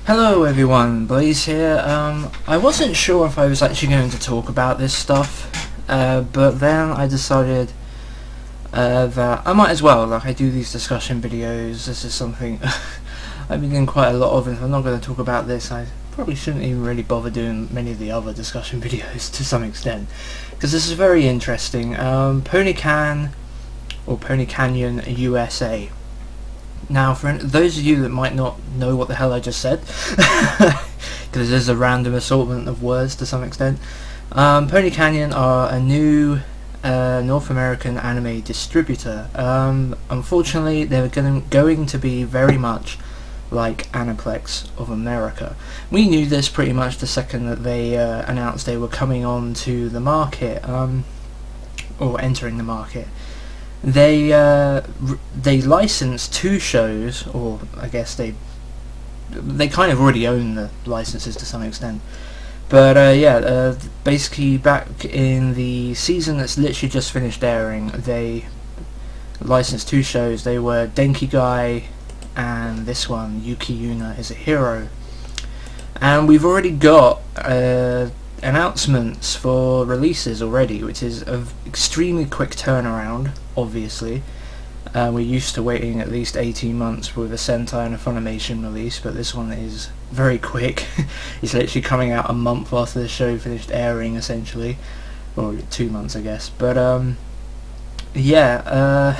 Hello everyone, Blaze here. I wasn't sure if I was actually going to talk about this stuff, but then I decided that I might as well. Like, I do these discussion videos, this is something I've been doing quite a lot of, and if I'm not going to talk about this, I probably shouldn't even really bother doing many of the other discussion videos to some extent, because this is very interesting. PonyCan, or PonyCan USA. Now, for those of you that might not know what the hell I just said, because there's a random assortment of words to some extent, PonyCan are a new North American anime distributor. Unfortunately, they're going to be very much like Aniplex of America. We knew this pretty much the second that they announced they were coming on to the market, or entering the market. They licensed 2 shows, or I guess they kind of already own the licenses to some extent. But basically back in the season that's literally just finished airing, they licensed 2 shows. They were Denki Guy and this one, Yuki Yuna is a Hero. And we've already got announcements for releases already, which is an extremely quick turnaround, obviously. We're used to waiting at least 18 months with a Sentai and a Funimation release, but this one is very quick. It's literally coming out a month after the show finished airing, essentially. Or 2 months, I guess. But they've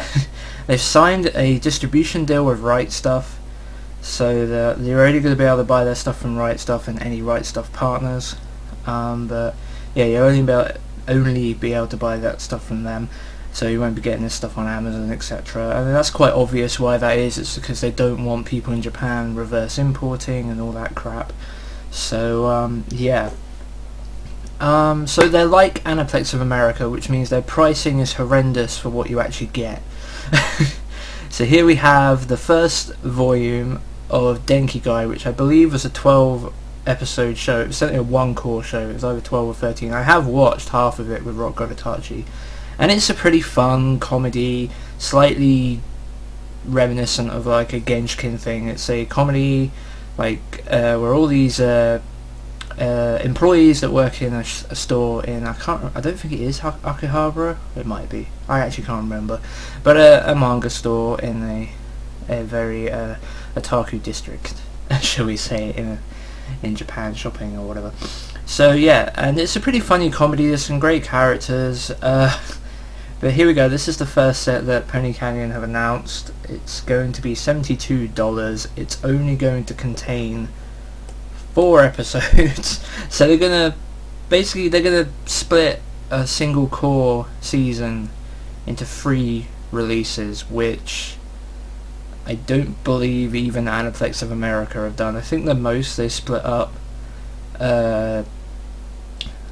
signed a distribution deal with Right Stuff, so that they're already going to be able to buy their stuff from Right Stuff and any Right Stuff partners. But yeah, you'll only be able to buy that stuff from them, so you won't be getting this stuff on Amazon, etc. And that's quite obvious why that is. It's because they don't want people in Japan reverse importing and all that crap. So so they're like Aniplex of America, which means their pricing is horrendous for what you actually get. So here we have the first volume of Denki Guy, which I believe was a 12 episode show. It was certainly a 1-core show. It was either 12 or 13. I have watched half of it with Rock Govitachi, and it's a pretty fun comedy, slightly reminiscent of like a Genshin thing. It's a comedy like where all these employees that work in a store in, I don't think it is Akihabara. It might be. I actually can't remember. But a manga store in a very otaku district, shall we say, in Japan, shopping or whatever. So yeah, and it's a pretty funny comedy. There's some great characters. But here we go. This is the first set that PonyCan have announced. It's going to be $72. It's only going to contain 4 episodes. So they're gonna split a single core season into 3 releases, which I don't believe even Aniplex of America have done. I think the most they split up, I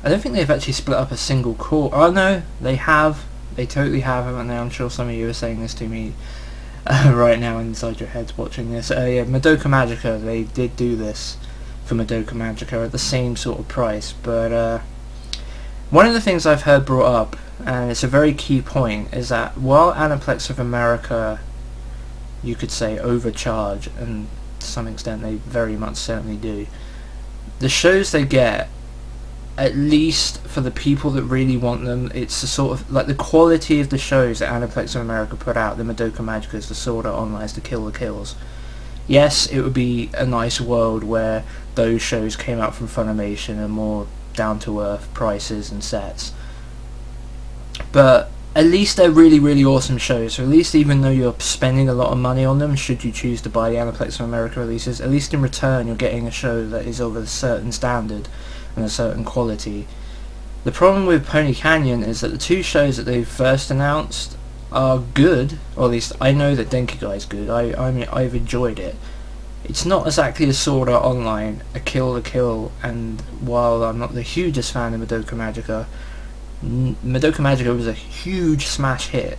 don't think they've actually split up a single core. Oh no, they have. They totally have, haven't they? I'm sure some of you are saying this to me right now inside your heads watching this. Yeah, Madoka Magica, they did do this for Madoka Magica at the same sort of price. But one of the things I've heard brought up, and it's a very key point, is that while Aniplex of America, you could say, overcharge, and to some extent they very much certainly do, the shows they get, at least for the people that really want them, it's the sort of like the quality of the shows that Aniplex of America put out, the Madoka Magicas, the Sword Art Onlines, the Kill the Kills. Yes, it would be a nice world where those shows came out from Funimation and more down-to-earth prices and sets, but at least they're really, really awesome shows. So at least, even though you're spending a lot of money on them, should you choose to buy the Aniplex of America releases, at least in return you're getting a show that is of a certain standard and a certain quality. The problem with PonyCan is that the 2 shows that they've first announced are good, or at least I know that Denki Guy is good. I mean, I've enjoyed it. It's not exactly a Sword Art Online, a Kill the Kill, and while I'm not the hugest fan of Madoka Magica, Madoka Magica was a huge smash hit.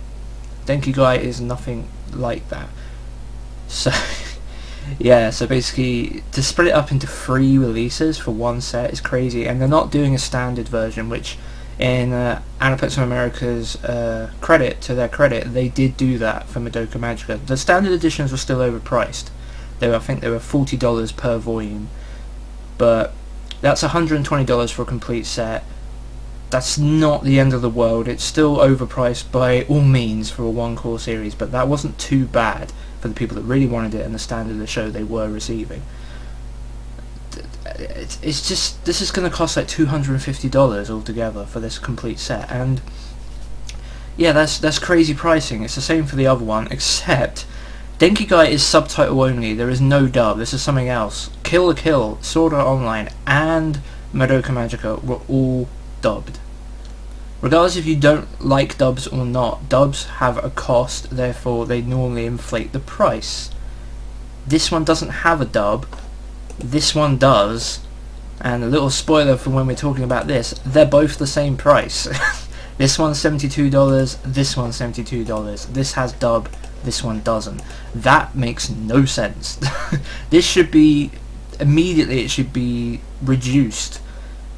Denki Guy is nothing like that. So yeah, so basically to split it up into 3 releases for 1 set is crazy, and they're not doing a standard version, which in Aniplex of America's credit, to their credit, they did do that for Madoka Magica. The standard editions were still overpriced, I think they were $40 per volume, but that's $120 for a complete set. That's not the end of the world. It's still overpriced by all means for a one-core series, but that wasn't too bad for the people that really wanted it and the standard of the show they were receiving. It's just, this is going to cost like $250 altogether for this complete set, and yeah, that's crazy pricing. It's the same for the other one, except Denki Guy is subtitle only. There is no dub. This is something else. Kill la Kill, Sword Art Online, and Madoka Magica were all dubbed. Regardless if you don't like dubs or not, dubs have a cost, therefore they normally inflate the price. This one doesn't have a dub, this one does, and a little spoiler for when we're talking about this, they're both the same price. This one's $72, this one's $72, this has dub, this one doesn't. That makes no sense. This should be, immediately it should be reduced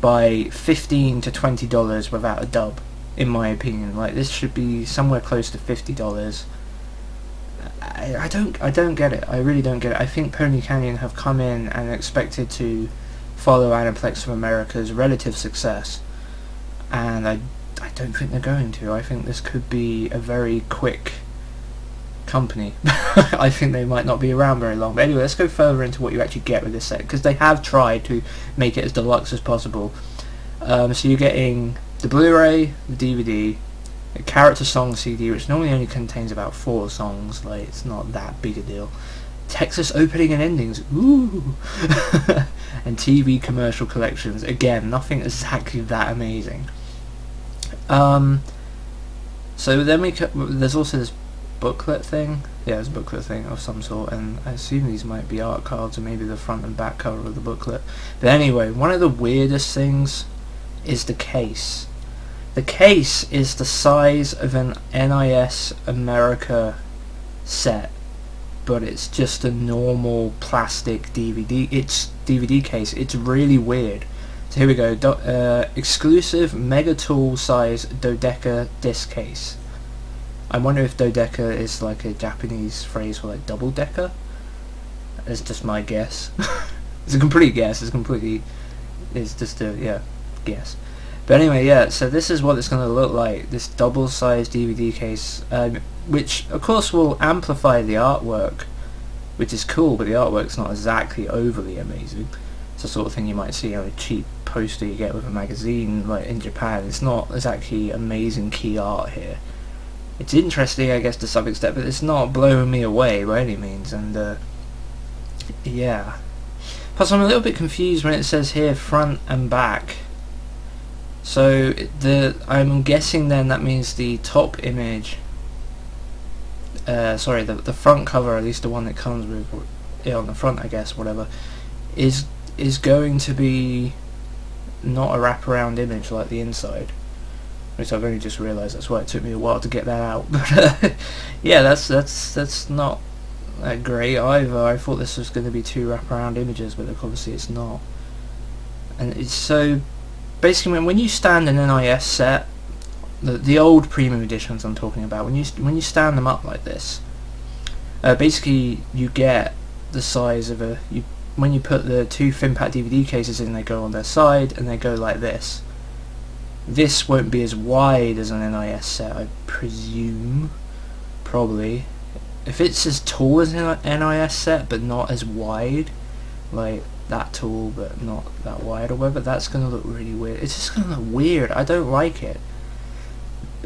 by $15 to $20 without a dub, in my opinion. Like, this should be somewhere close to $50. I don't get it. I really don't get it. I think Pony Canyon have come in and expected to follow Aniplex of America's relative success, and I don't think they're going to. I think this could be a very quick company. I think they might not be around very long. But anyway, let's go further into what you actually get with this set, because they have tried to make it as deluxe as possible. So you're getting the Blu-ray, the DVD, a character song CD, which normally only contains about 4 songs, like it's not that big a deal. Texas opening and endings, ooh, and TV commercial collections. Again, nothing exactly that amazing. So then there's also this booklet thing. Yeah, it's a booklet thing of some sort, and I assume these might be art cards or maybe the front and back cover of the booklet. But anyway, one of the weirdest things is the case. The case is the size of an NIS America set, but it's just a normal plastic DVD. It's DVD case. It's really weird. So here we go. Exclusive Mega Tool size dodeca disc case. I wonder if dodeca is like a Japanese phrase for like double decker. It's just my guess. It's a complete guess. It's just a guess. But anyway, yeah, so this is what it's going to look like, this double-sized DVD case, which of course will amplify the artwork, which is cool, but the artwork's not exactly overly amazing. It's the sort of thing you might see on a cheap poster you get with a magazine, like in Japan. It's not exactly amazing key art here. It's interesting, I guess, to some extent, but it's not blowing me away by any means, and yeah. Plus I'm a little bit confused when it says here front and back. So I'm guessing then that means the top image, sorry, the front cover, at least the one that comes with on the front, I guess, whatever, is going to be not a wraparound image like the inside. Which I've only just realised. That's why it took me a while to get that out. But yeah, that's not that great either. I thought this was going to be 2 wraparound images, but obviously it's not. And it's so. Basically, when you stand an NIS set, the old premium editions I'm talking about, when you stand them up like this, basically you get the size of when you put the 2 Finpat DVD cases in, they go on their side and they go like this. This won't be as wide as an NIS set, I presume, probably. If it's as tall as an NIS set but not as wide, like that tall but not that wide or whatever, that's going to look really weird. It's just going to look weird. I don't like it.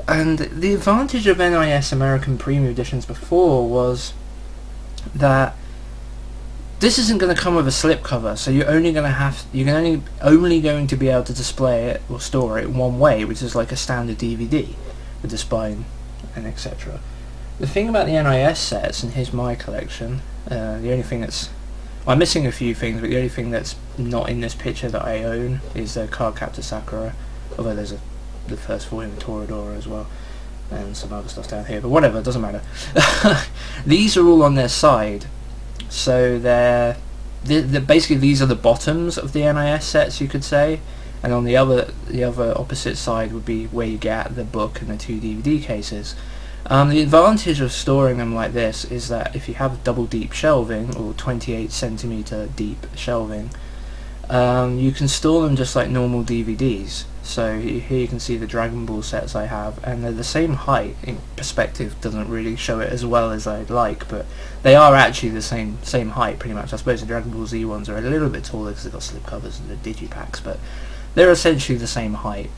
And the advantage of NIS American Premium Editions before was that this isn't going to come with a slipcover, so you're only going to be able to display it or store it one way, which is like a standard DVD with the spine and etc. The thing about the NIS sets, and here's my collection, the only thing that's, well, I'm missing a few things, but the only thing that's not in this picture that I own is the Card Captor Sakura, although there's the first volume of Toradora as well, and some other stuff down here, but whatever, it doesn't matter. These are all on their side, so they're basically these are the bottoms of the NIS sets, you could say, and on the other opposite side would be where you get the book and the 2 DVD cases. The advantage of storing them like this is that if you have double deep shelving, or 28cm deep shelving, you can store them just like normal DVDs. So here you can see the Dragon Ball sets I have, and they're the same height. In perspective doesn't really show it as well as I'd like, but they are actually the same height pretty much. I suppose the Dragon Ball Z ones are a little bit taller because they've got slip covers and the digipacks, but they're essentially the same height.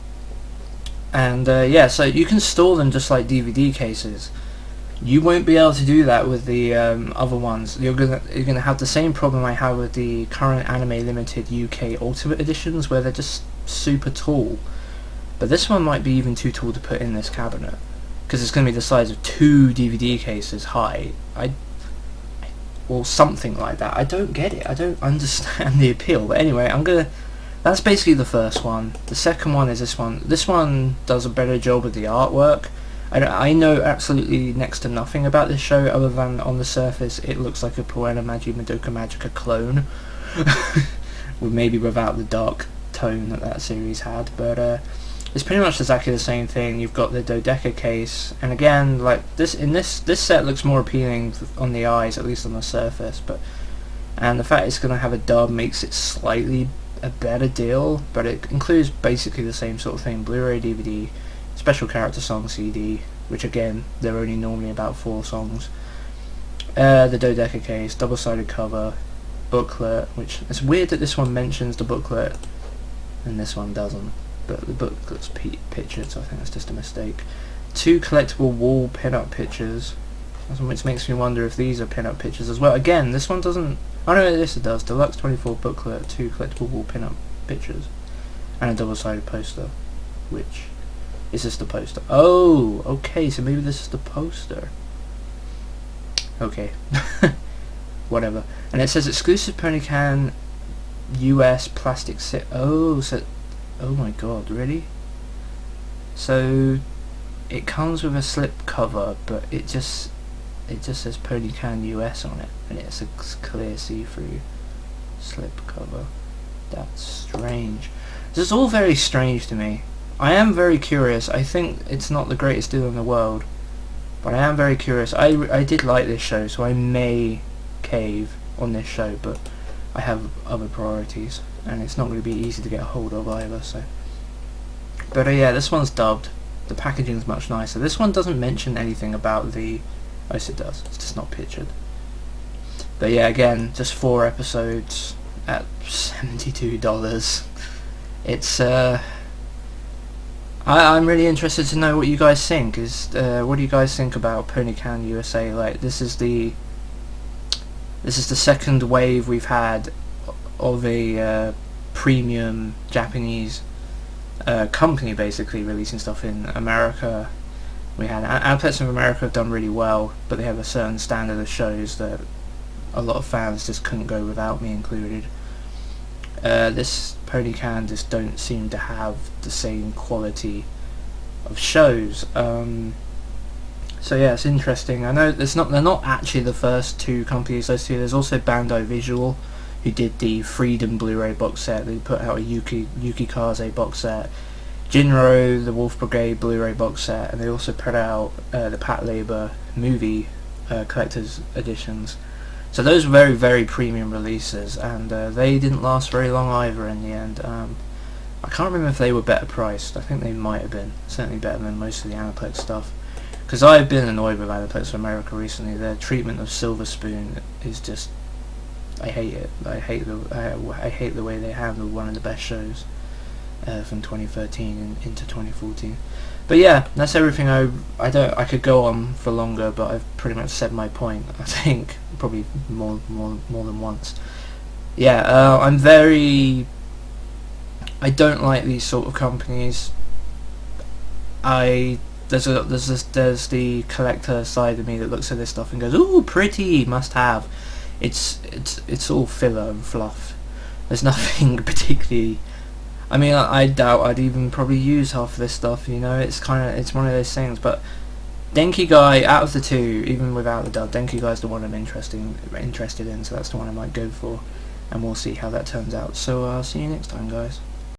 And yeah, so you can store them just like DVD cases. You won't be able to do that with the other ones. You're gonna have the same problem I have with the current Anime Limited UK Ultimate Editions, where they're just super tall. But this one might be even too tall to put in this cabinet, because it's going to be the size of 2 DVD cases high. Or something like that. I don't get it. I don't understand the appeal. But anyway, that's basically the first one. The second one is this one. This one does a better job with the artwork. I know absolutely next to nothing about this show other than on the surface it looks like a Puella Magi Madoka Magica clone. Maybe without the dark tone that series had, but it's pretty much exactly the same thing. You've got the dodeca case, and again, like this set looks more appealing on the eyes, at least on the surface, and the fact it's going to have a dub makes it slightly a better deal, but it includes basically the same sort of thing: Blu-ray, DVD, special character song CD, which again they're only normally about 4 songs, the dodeca case, double-sided cover, booklet, which it's weird that this one mentions the booklet and this one doesn't, but the booklet's pictured, so I think that's just a mistake. 2 collectible wall pin-up pictures, which makes me wonder if these are pin-up pictures as well. Again, this one doesn't. Oh no, this it does. Deluxe 24 booklet, 2 collectible wall pin-up pictures, and a double-sided poster. Which is this the poster? Oh, okay. So maybe this is the poster. Okay, whatever. And it says exclusive PonyCan US plastic set. Oh, so oh my god, really? So it comes with a slip cover, but it just says PonyCan US on it, and it's a clear see-through slip cover. That's strange. This is all very strange to me. I am very curious. I think it's not the greatest deal in the world, but I am very curious. I did like this show, so I may cave on this show, but I have other priorities, and it's not going to be easy to get a hold of either. So, but yeah, this one's dubbed. The packaging's much nicer. This one doesn't mention anything about the. Oh, yes, it does. It's just not pictured. But yeah, again, just 4 episodes at $72. It's I'm really interested to know what you guys think. What do you guys think about PonyCan USA? Like, this is the second wave we've had of a premium Japanese company basically releasing stuff in America. We had Aniplex of America have done really well, but they have a certain standard of shows that a lot of fans just couldn't go without, me included. This PonyCan just don't seem to have the same quality of shows. So yeah, it's interesting. I know they're not actually the first 2 companies I see. There's also Bandai Visual, who did the Freedom Blu-ray box set. They put out a Yuki Kaze box set, Jinro, the Wolf Brigade Blu-ray box set, and they also put out the Pat Labor movie collector's editions. So those were very, very premium releases, and they didn't last very long either in the end. I can't remember if they were better priced. I think they might have been. Certainly better than most of the Aniplex stuff. Because I've been annoyed with Aniplex of America recently. Their treatment of Silver Spoon is just... I hate it. I hate the way they handle one of the best shows from 2013 and into 2014. But yeah, that's everything. I could go on for longer, but I've pretty much said my point. I think probably more than once. Yeah, I'm very. I don't like these sort of companies. There's the collector side of me that looks at this stuff and goes, "Ooh, pretty, must have." It's all filler and fluff. There's nothing particularly. I mean, I doubt I'd even probably use half of this stuff, you know. It's one of those things. But Denki Guy, out of the 2, even without the dub, Denki Guy's the one I'm interested in, so that's the one I might go for, and we'll see how that turns out. So I'll see you next time, guys.